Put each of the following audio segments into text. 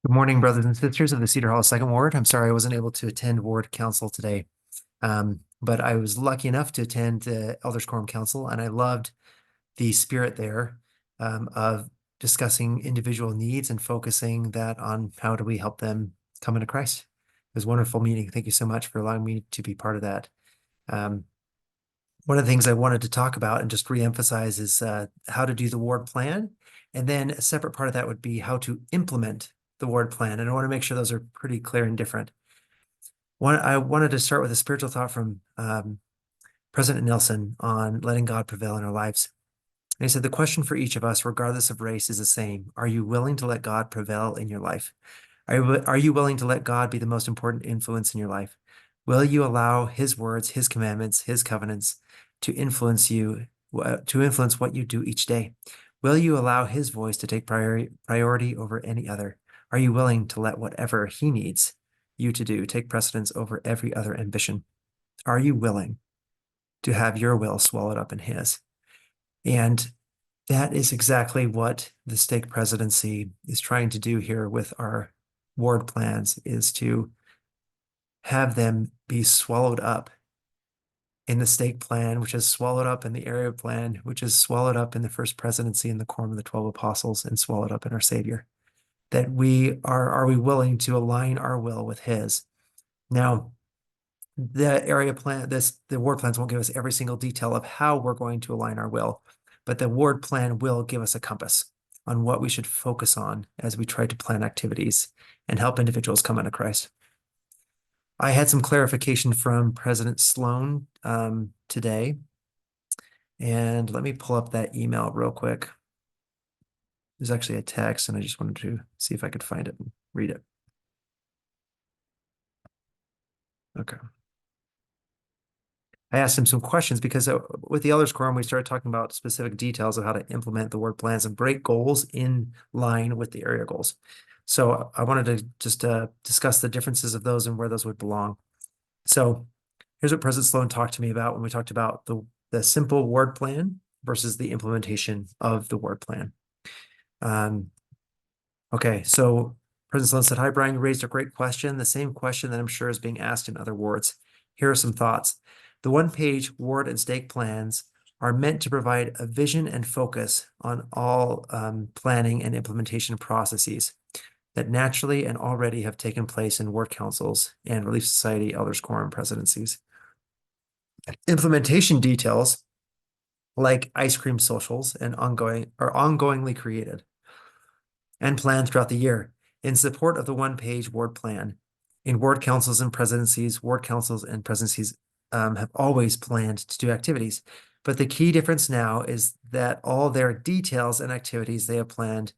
Good morning, brothers and sisters of the Cedar Hollow Second Ward. I'm sorry I wasn't able to attend Ward Council today, but I was lucky enough to attend the Elders Quorum Council, and I loved the spirit there of discussing individual needs and focusing that on how do we help them come into Christ. It was a wonderful meeting. Thank you so much for allowing me to be part of that. Um, One of the things I wanted to talk about and just reemphasize is how to do the ward plan. And then a separate part of that would be how to implement the ward plan. And I want to make sure those are pretty clear and different. I wanted to start with a spiritual thought from President Nelson on letting God prevail in our lives. And he said, the question for each of us, regardless of race, is the same. Are you willing to let God prevail in your life? Are you willing to let God be the most important influence in your life? Will you allow his words, his commandments, his covenants to influence you, to influence what you do each day? Will you allow his voice to take priority over any other? Are you willing to let whatever he needs you to do take precedence over every other ambition? Are you willing to have your will swallowed up in his? And that is exactly what the stake presidency is trying to do here with our ward plans, is to have them be swallowed up in the stake plan, which is swallowed up in the area plan, which is swallowed up in the first presidency and the quorum of the 12 apostles, and swallowed up in our Savior. That are we willing to align our will with his? Now, the area plan, the ward plans won't give us every single detail of how we're going to align our will, but the ward plan will give us a compass on what we should focus on as we try to plan activities and help individuals come into Christ. I had some clarification from President Sloan today, and let me pull up that email real quick. There's actually a text, and I just wanted to see if I could find it and read it. Okay. I asked him some questions because with the Elders Quorum, we started talking about specific details of how to implement the ward plans and break goals in line with the area goals. So I wanted to just discuss the differences of those and where those would belong. So here's what President Sloan talked to me about when we talked about the simple ward plan versus the implementation of the ward plan. Okay, so President Sloan said, hi, Brian, you raised a great question, the same question that I'm sure is being asked in other wards. Here are some thoughts. The one-page ward and stake plans are meant to provide a vision and focus on all planning and implementation processes that naturally and already have taken place in ward councils and Relief Society, Elders Quorum presidencies. Implementation details like ice cream socials and are ongoingly created and planned throughout the year in support of the one-page ward plan. In ward councils and presidencies, have always planned to do activities. But the key difference now is that all their details and activities they have planned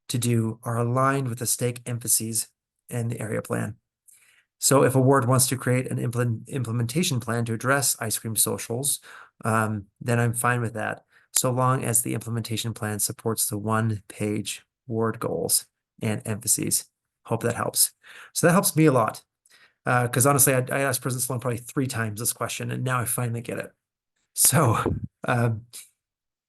to do are aligned with the stake emphases and the area plan. So if a ward wants to create an implementation plan to address ice cream socials, then I'm fine with that, so long as the implementation plan supports the one-page ward goals and emphases. Hope that helps. So that helps me a lot. Because honestly, I asked President Sloan probably 3 times this question, and now I finally get it. So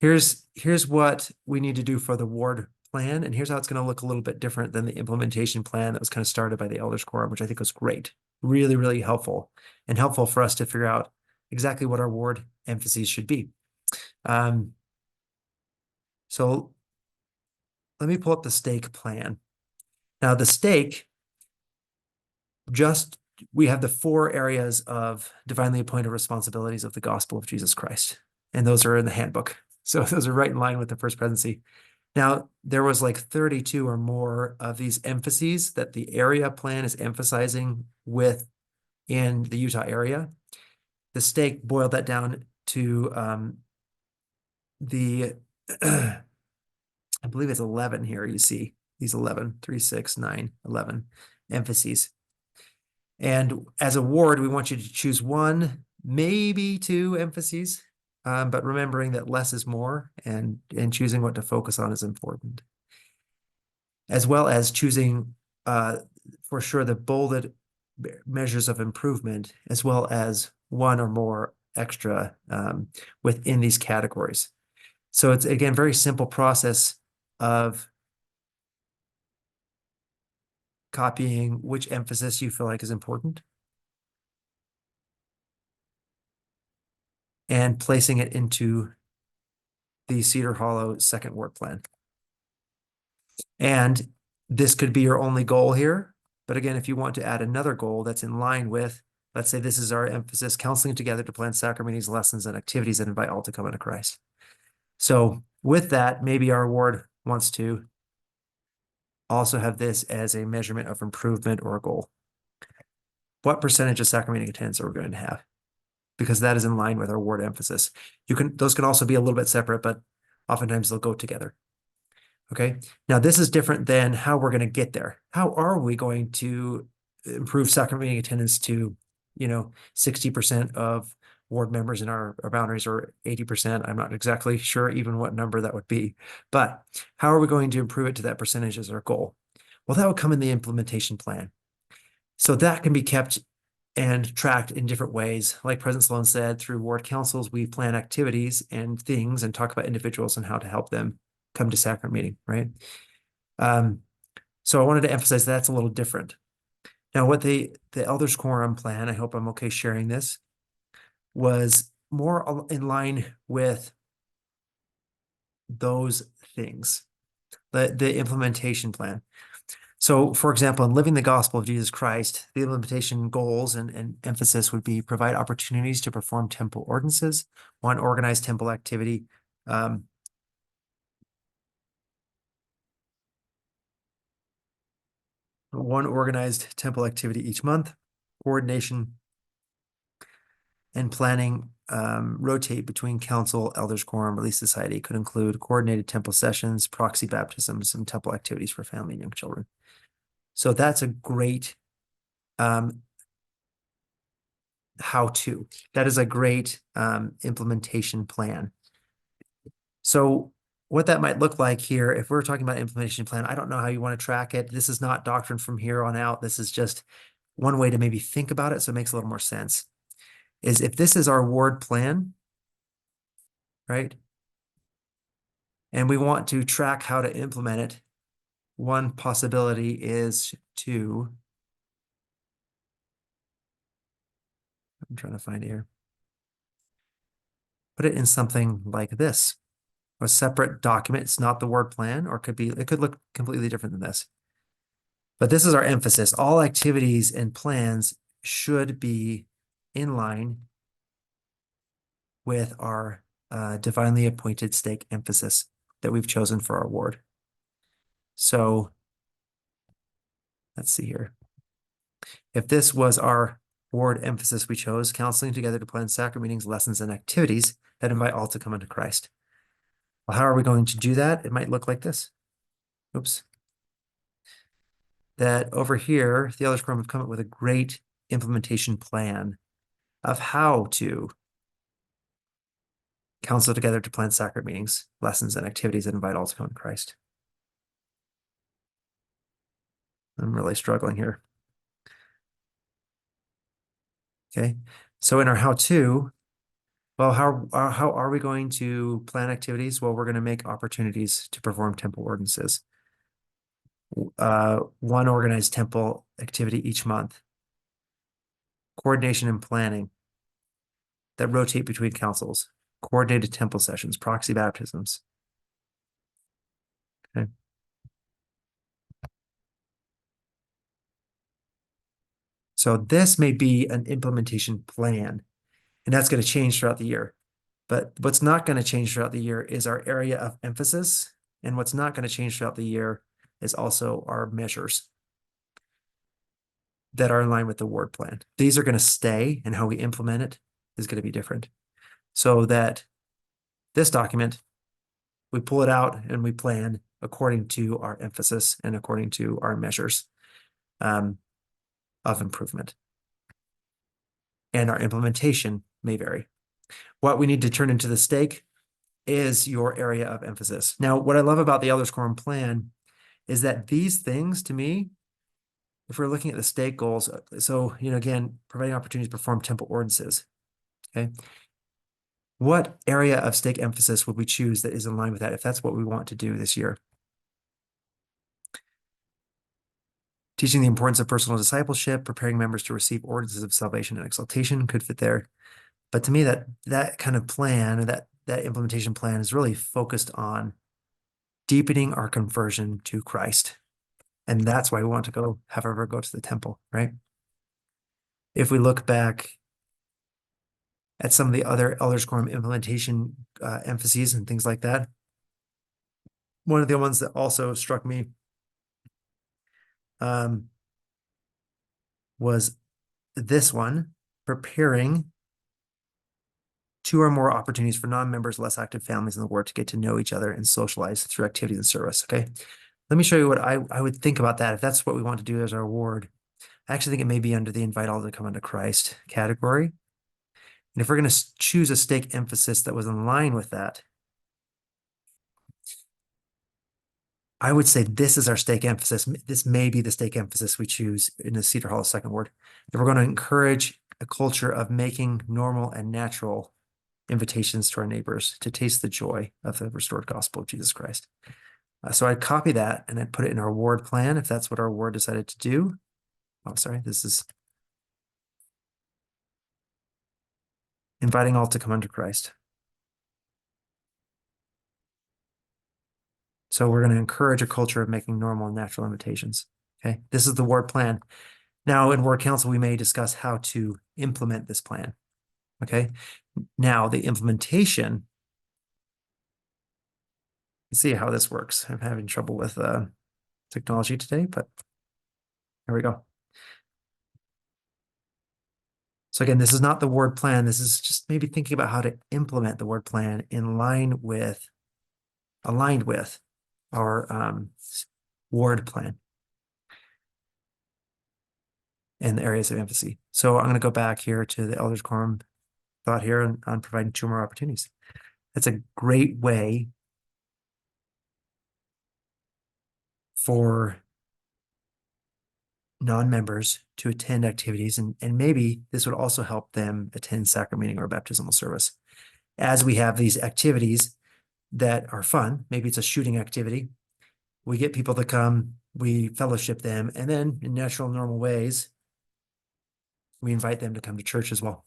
here's what we need to do for the ward plan, and here's how it's going to look a little bit different than the implementation plan that was kind of started by the Elders Quorum, which I think was great, really, really helpful, and helpful for us to figure out exactly what our ward emphases should be. So let me pull up the stake plan. Now the stake, we have the 4 areas of divinely appointed responsibilities of the gospel of Jesus Christ. And those are in the handbook. So those are right in line with the first presidency. Now, there was like 32 or more of these emphases that the area plan is emphasizing in the Utah area. The stake boiled that down to I believe it's 11 here. You see these 11, 3, 6, 9, 11 emphases. And as a ward, we want you to choose 1, maybe 2 emphases, but remembering that less is more, and choosing what to focus on is important. As well as choosing, for sure, the bolded measures of improvement, as well as 1 or more extra within these categories. So it's, again, very simple process of copying which emphasis you feel like is important and placing it into the Cedar Hollow second ward plan. And this could be your only goal here. But again, if you want to add another goal that's in line with, let's say this is our emphasis, counseling together to plan sacrament meetings, lessons, and activities that invite all to come into Christ. So with that, maybe our ward wants to also have this as a measurement of improvement or a goal. What percentage of sacrament meeting attendance are we going to have? Because that is in line with our ward emphasis. Those can also be a little bit separate, but oftentimes they'll go together. Okay. Now this is different than how we're going to get there. How are we going to improve sacrament meeting attendance to, 60% of ward members in our boundaries, or 80%? I'm not exactly sure even what number that would be, but how are we going to improve it to that percentage as our goal? Well, that would come in the implementation plan. So that can be kept and tracked in different ways. Like President Sloan said, through ward councils, we plan activities and things and talk about individuals and how to help them come to sacrament meeting, right? So I wanted to emphasize that's a little different. Now, what the elders quorum plan, I hope I'm okay sharing this, was more in line with those things, the implementation plan. So, for example, in living the gospel of Jesus Christ, the implementation goals and emphasis would be provide opportunities to perform temple ordinances, one organized temple activity, one organized temple activity each month, coordination and planning rotate between council, elders quorum, relief society, could include coordinated temple sessions, proxy baptisms, and temple activities for family and young children. So that's a great how-to. That is a great implementation plan. So what that might look like here, if we're talking about implementation plan, I don't know how you want to track it. This is not doctrine from here on out. This is just one way to maybe think about it, so it makes a little more sense. Is if this is our ward plan, right? And we want to track how to implement it, one possibility is to, I'm trying to find it here, put it in something like this, a separate document. It's not the word plan, or it could look completely different than this. But this is our emphasis. All activities and plans should be in line with our divinely appointed stake emphasis that we've chosen for our ward. So let's see here. If this was our ward emphasis we chose, counseling together to plan sacrament meetings, lessons, and activities that invite all to come into Christ. Well, how are we going to do that? It might look like this. Oops. That over here, the elders quorum have come up with a great implementation plan of how to counsel together to plan sacrament meetings, lessons, and activities that invite all to come to Christ. I'm really struggling here. Okay, so in our how-to, well, how are we going to plan activities? Well, we're going to make opportunities to perform temple ordinances. One organized temple activity each month. Coordination and planning that rotate between councils. Coordinated temple sessions, proxy baptisms. Okay. So this may be an implementation plan, and that's going to change throughout the year. But what's not going to change throughout the year is our area of emphasis. And what's not going to change throughout the year is also our measures that are in line with the ward plan. These are going to stay, and how we implement it is going to be different. So that this document, we pull it out and we plan according to our emphasis and according to our measures of improvement. And our implementation may vary. What we need to turn into the stake is your area of emphasis. Now, what I love about the elders quorum plan is that these things, to me, if we're looking at the stake goals, so, again, providing opportunities to perform temple ordinances, okay? What area of stake emphasis would we choose that is in line with that, if that's what we want to do this year? Teaching the importance of personal discipleship, preparing members to receive ordinances of salvation and exaltation could fit there. But to me, that kind of plan, or that implementation plan, is really focused on deepening our conversion to Christ. And that's why we want to have everyone go to the temple, right? If we look back at some of the other elders quorum implementation emphases and things like that, one of the ones that also struck me was this one: preparing 2 or more opportunities for non-members, less active families in the ward to get to know each other and socialize through activities and service. Okay, let me show you what I would think about that if that's what we want to do as our ward. I actually think it may be under the invite all to come unto Christ category. And if we're going to choose a stake emphasis that was in line with that, I would say this is our stake emphasis. This may be the stake emphasis we choose in the Cedar Hollow Second Ward. If we're going to encourage a culture of making normal and natural invitations to our neighbors to taste the joy of the restored gospel of Jesus Christ. So I'd copy that and I'd put it in our ward plan if that's what our ward decided to do. Oh, sorry, this is inviting all to come unto Christ. So we're going to encourage a culture of making normal and natural invitations. Okay, this is the ward plan. Now in ward council, we may discuss how to implement this plan. Okay, now the implementation, let's see how this works. I'm having trouble with technology today, but here we go. So again, this is not the ward plan. This is just maybe thinking about how to implement the ward plan in line with, aligned with our ward plan and the areas of emphasis. So I'm going to go back here to the elders quorum thought here on providing 2 more opportunities. That's a great way for non-members to attend activities, and maybe this would also help them attend sacrament meeting or baptismal service. As we have these activities that are fun, maybe it's a shooting activity, we get people to come, we fellowship them, and then in natural, normal ways, we invite them to come to church as well.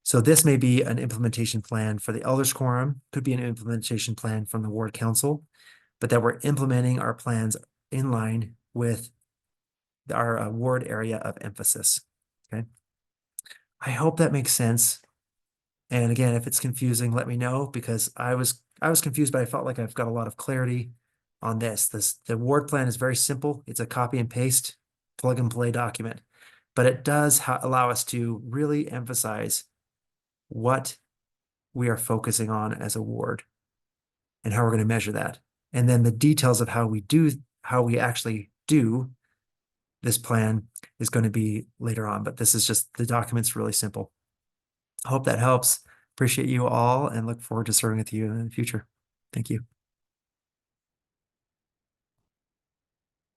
So this may be an implementation plan for the elders quorum, could be an implementation plan from the ward council, but that we're implementing our plans in line with our ward area of emphasis. Okay, I hope that makes sense. And again, if it's confusing, let me know, because I was confused, but I felt like I've got a lot of clarity on this. The ward plan is very simple. It's a copy and paste, plug and play document, but it does allow us to really emphasize what we are focusing on as a ward and how we're going to measure that. And then the details of how we actually do this plan is going to be later on, but this is just, the document's really simple. I hope that helps. Appreciate you all and look forward to serving with you in the future. Thank you.